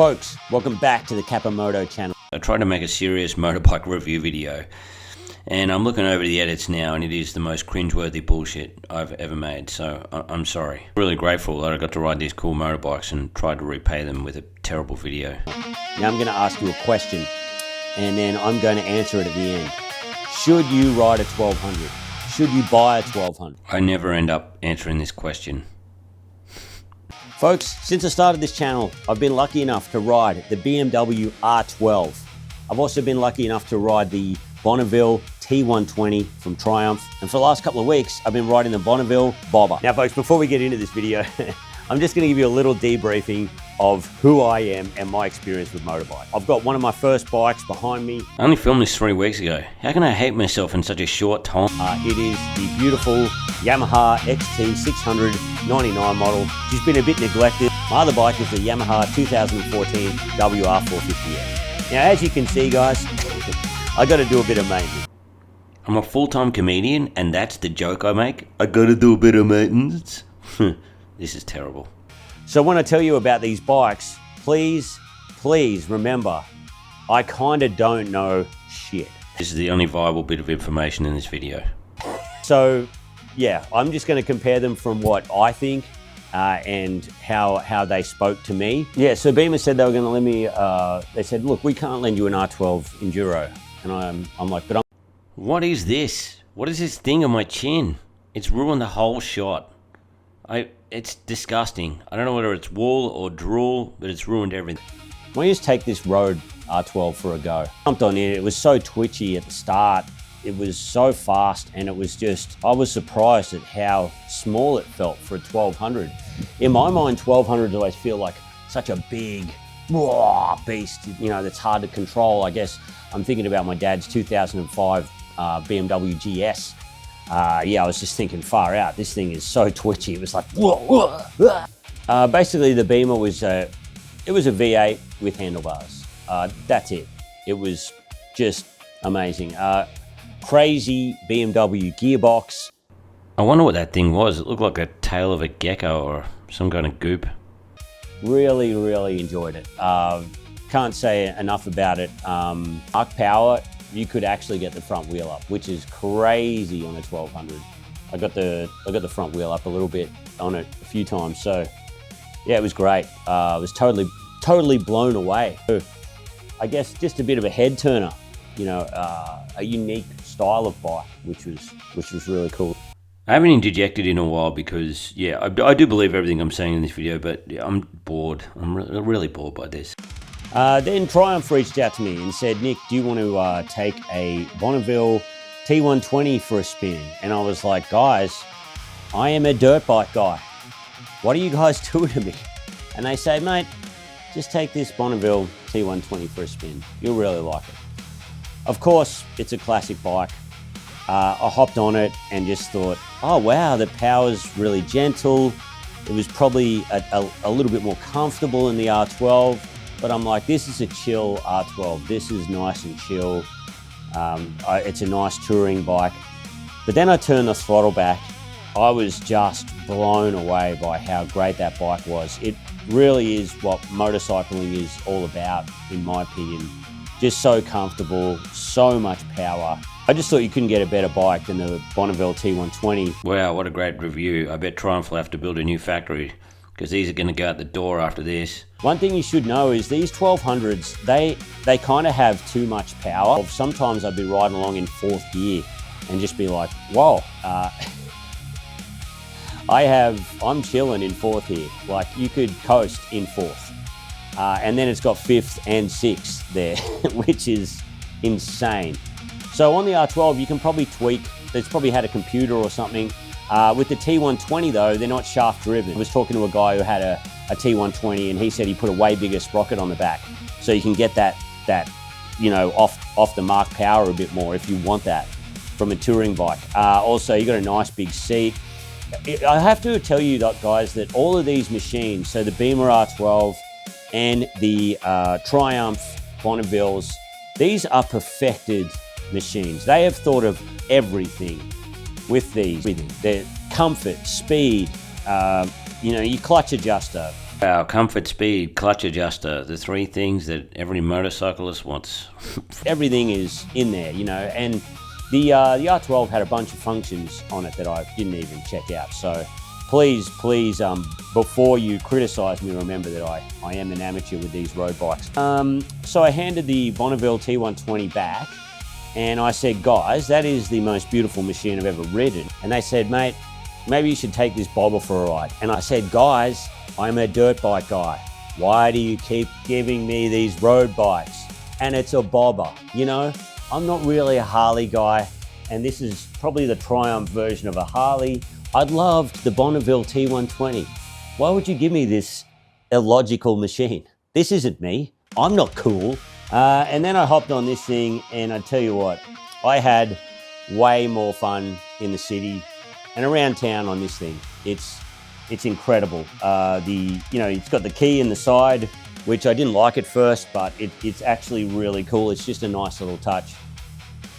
Folks, welcome back to the Kapamoto channel. I tried to make a serious motorbike review video, and I'm looking over the edits now, and it is the most cringeworthy bullshit I've ever made, so I'm sorry. Really grateful that I got to ride these cool motorbikes and tried to repay them with a terrible video. Now I'm going to ask you a question, and then I'm going to answer it at the end. Should you ride a 1200? Should you buy a 1200? I never end up answering this question. Folks, since I started this channel, I've been lucky enough to ride the BMW R12. I've also been lucky enough to ride the Bonneville T120 from Triumph. And for the last couple of weeks, I've been riding the Bonneville Bobber. Now folks, before we get into this video, I'm just gonna give you a little debriefing of who I am and my experience with motorbike. I've got one of my first bikes behind me. I only filmed this 3 weeks ago. How can I hate myself in such a short time? It is the beautiful Yamaha XT 699 model. She's been a bit neglected. My other bike is the Yamaha 2014 WR450S. Now, as you can see, guys, I got to do a bit of maintenance. I'm a full-time comedian, and that's the joke I make? I gotta do a bit of maintenance? This is terrible. So when I tell you about these bikes, please remember, I kind of don't know shit. This is the only viable bit of information in this video. So yeah, I'm just going to compare them from what I think and how they spoke to me. Yeah, so Beamer said they were going to lend me, they said, look, we can't lend you an R12 Enduro. And I'm like, but I'm... What is this? What is this thing on my chin? It's ruined the whole shot. It's disgusting. I don't know whether it's wool or drool, but it's ruined everything. Why don't you just take this road R12 for a go? Jumped on it, it was so twitchy at the start. It was so fast, and it was just, I was surprised at how small it felt for a 1200. In my mind, 1200s always feel like such a big beast, you know, that's hard to control. I guess I'm thinking about my dad's 2005 BMW GS. Yeah, I was just thinking far out. This thing is so twitchy. It was like, basically the Beamer was, it was a V8 with handlebars. That's it. It was just amazing. Crazy BMW gearbox. I wonder what that thing was. It looked like a tail of a gecko or some kind of goop. Really enjoyed it. Can't say enough about it. Arc power, you could actually get the front wheel up, which is crazy on a 1200. I got the front wheel up a little bit on it a few times, so yeah, it was great. I was totally blown away. I guess just a bit of a head turner, you know, a unique style of bike, which was really cool. I haven't interjected in a while because, yeah, I do believe everything I'm saying in this video, but yeah, I'm bored. I'm really bored by this. Then Triumph reached out to me and said, Nick, do you want to take a Bonneville T120 for a spin? And I was like, guys, I am a dirt bike guy. What are you guys doing to me? And they say, mate, just take this Bonneville T120 for a spin. You'll really like it. Of course, it's a classic bike. I hopped on it and just thought, oh wow, the power's really gentle. It was probably a little bit more comfortable in the R12, but I'm like, this is a chill R12. This is nice and chill. It's a nice touring bike. But then I turned the throttle back. I was just blown away by how great that bike was. It really is what motorcycling is all about, in my opinion. Just so comfortable, so much power. I just thought you couldn't get a better bike than the Bonneville T120. Wow, what a great review. I bet Triumph will have to build a new factory because these are going to go out the door after this. One thing you should know is these 1200s, they kind of have too much power. Sometimes I'd be riding along in 4th gear and just be like, whoa. I'm chilling in 4th here. Like, you could coast in 4th. And then it's got 5th and 6th there, which is insane. So on the R12, you can probably tweak. It's probably had a computer or something. With the T120 though, they're not shaft driven. I was talking to a guy who had a T120, and he said he put a way bigger sprocket on the back. So you can get that you know, off the mark power a bit more if you want that from a touring bike. Also, you got a nice big seat. I have to tell you that, guys, that all of these machines, so the Beamer R12 and the Triumph Bonnevilles, these are perfected machines. They have thought of everything with these. Their comfort, speed, you know, your clutch adjuster, Wow, comfort, speed, clutch adjuster, the three things that every motorcyclist wants. Everything is in there, you know, and the R12 had a bunch of functions on it that I didn't even check out. So please, before you criticize me, remember that I am an amateur with these road bikes. So I handed the Bonneville T120 back, and I said, guys, that is the most beautiful machine I've ever ridden. And they said, mate, maybe you should take this bobber for a ride. And I said, guys, I'm a dirt bike guy. Why do you keep giving me these road bikes? And it's a bobber, you know? I'm not really a Harley guy, and this is probably the Triumph version of a Harley. I'd loved the Bonneville T120. Why would you give me this illogical machine? This isn't me. I'm not cool. And then I hopped on this thing, and I tell you what, I had way more fun in the city and around town on this thing. It's incredible. It's got the key in the side, which I didn't like at first, but it's actually really cool. It's just a nice little touch.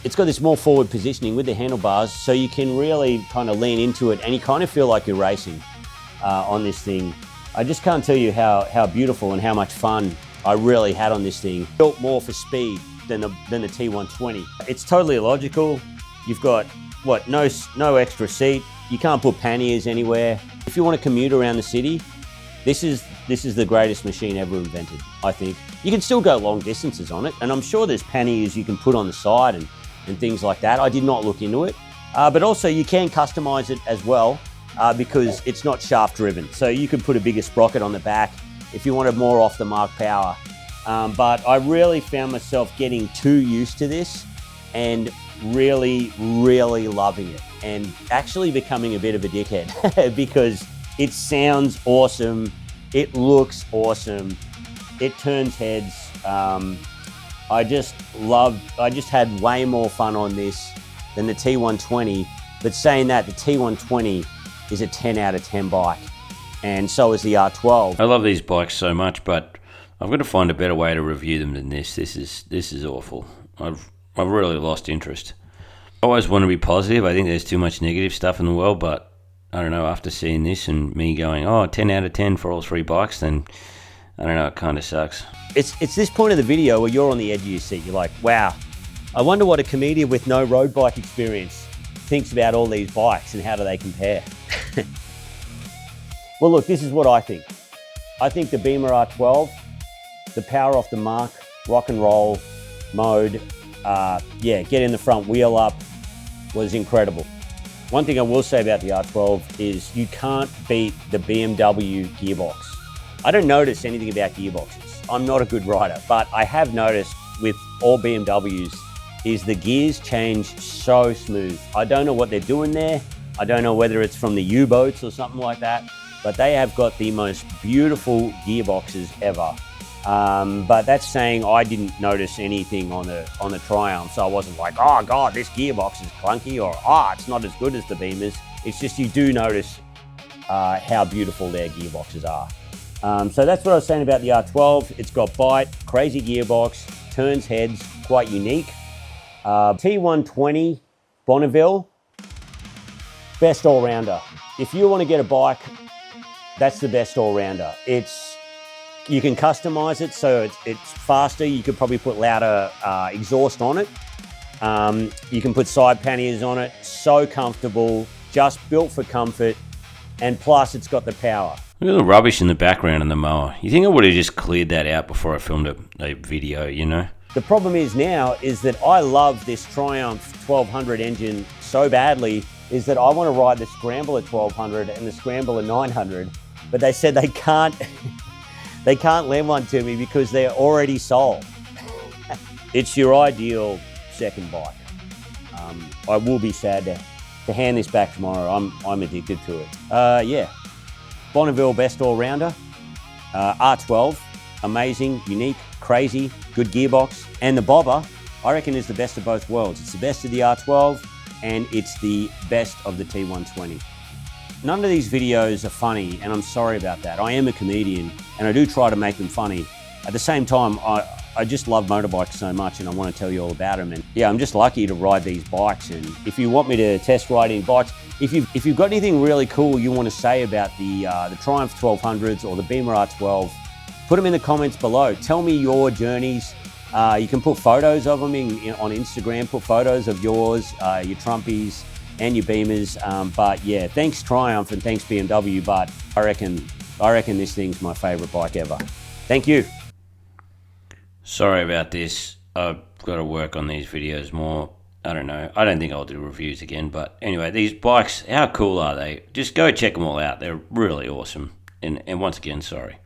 It's got this more forward positioning with the handlebars, so you can really kind of lean into it, and you kind of feel like you're racing on this thing. I just can't tell you how beautiful and how much fun I really had on this thing. Built more for speed than the T120. It's totally illogical. You've got, no extra seat. You can't put panniers anywhere. If you want to commute around the city, this is the greatest machine ever invented, I think. You can still go long distances on it, and I'm sure there's panniers you can put on the side and things like that. I did not look into it. But also you can customize it as well because it's not shaft driven. So you could put a bigger sprocket on the back if you wanted more off the mark power. But I really found myself getting too used to this and really, really loving it, and actually becoming a bit of a dickhead because it sounds awesome, it looks awesome, it turns heads. I just had way more fun on this than the T120, but saying that, the T120 is a 10 out of 10 bike, and so is the R12. I love these bikes so much, but I've got to find a better way to review them than this. This is awful. I've really lost interest. I always want to be positive. I think there's too much negative stuff in the world, but I don't know, after seeing this and me going, 10 out of 10 for all three bikes, then I don't know, it kind of sucks. It's this point of the video where you're on the edge of your seat. You're like, wow, I wonder what a comedian with no road bike experience thinks about all these bikes and how do they compare? Well, look, this is what I think. I think the Beamer R12, the power off the mark, rock and roll mode, get in the front, wheel up, was incredible. One thing I will say about the R12 is you can't beat the BMW gearbox. I don't notice anything about gearboxes. I'm not a good rider, but I have noticed with all BMWs is the gears change so smooth. I don't know what they're doing there. I don't know whether it's from the U-boats or something like that, but they have got the most beautiful gearboxes ever. But that's saying I didn't notice anything on the Triumph, so I wasn't like, oh God, this gearbox is clunky, or it's not as good as the Beamers. It's just you do notice how beautiful their gearboxes are. So that's what I was saying about the R12. It's got bite, crazy gearbox, turns heads, quite unique. T120 Bonneville, best all-rounder. If you want to get a bike, that's the best all-rounder. You can customize it so it's faster. You could probably put louder exhaust on it. You can put side panniers on it. So comfortable, just built for comfort, and plus it's got the power. Look at the rubbish in the background on the mower. You think I would have just cleared that out before I filmed a video, you know? The problem is now is that I love this Triumph 1200 engine so badly is that I want to ride the Scrambler 1200 and the Scrambler 900, but they said they can't they can't lend one to me because they're already sold. It's your ideal second bike. I will be sad to hand this back tomorrow. I'm addicted to it. Bonneville best all-rounder. R12, amazing, unique, crazy, good gearbox. And the Bobber, I reckon, is the best of both worlds. It's the best of the R12 and it's the best of the T120. None of these videos are funny, and I'm sorry about that. I am a comedian and I do try to make them funny. At the same time, I just love motorbikes so much, and I want to tell you all about them. And yeah, I'm just lucky to ride these bikes. And if you want me to test ride any bikes, if you've got anything really cool you want to say about the Triumph 1200s or the Beamer R12, put them in the comments below. Tell me your journeys. You can put photos of them on Instagram. Put photos of yours, your Trumpies, and your Beamers. But yeah, thanks Triumph and thanks BMW. But I reckon this thing's my favourite bike ever. Thank you. Sorry about this. I've got to work on these videos more. I don't know. I don't think I'll do reviews again. But anyway, these bikes, how cool are they? Just go check them all out. They're really awesome. And once again, sorry.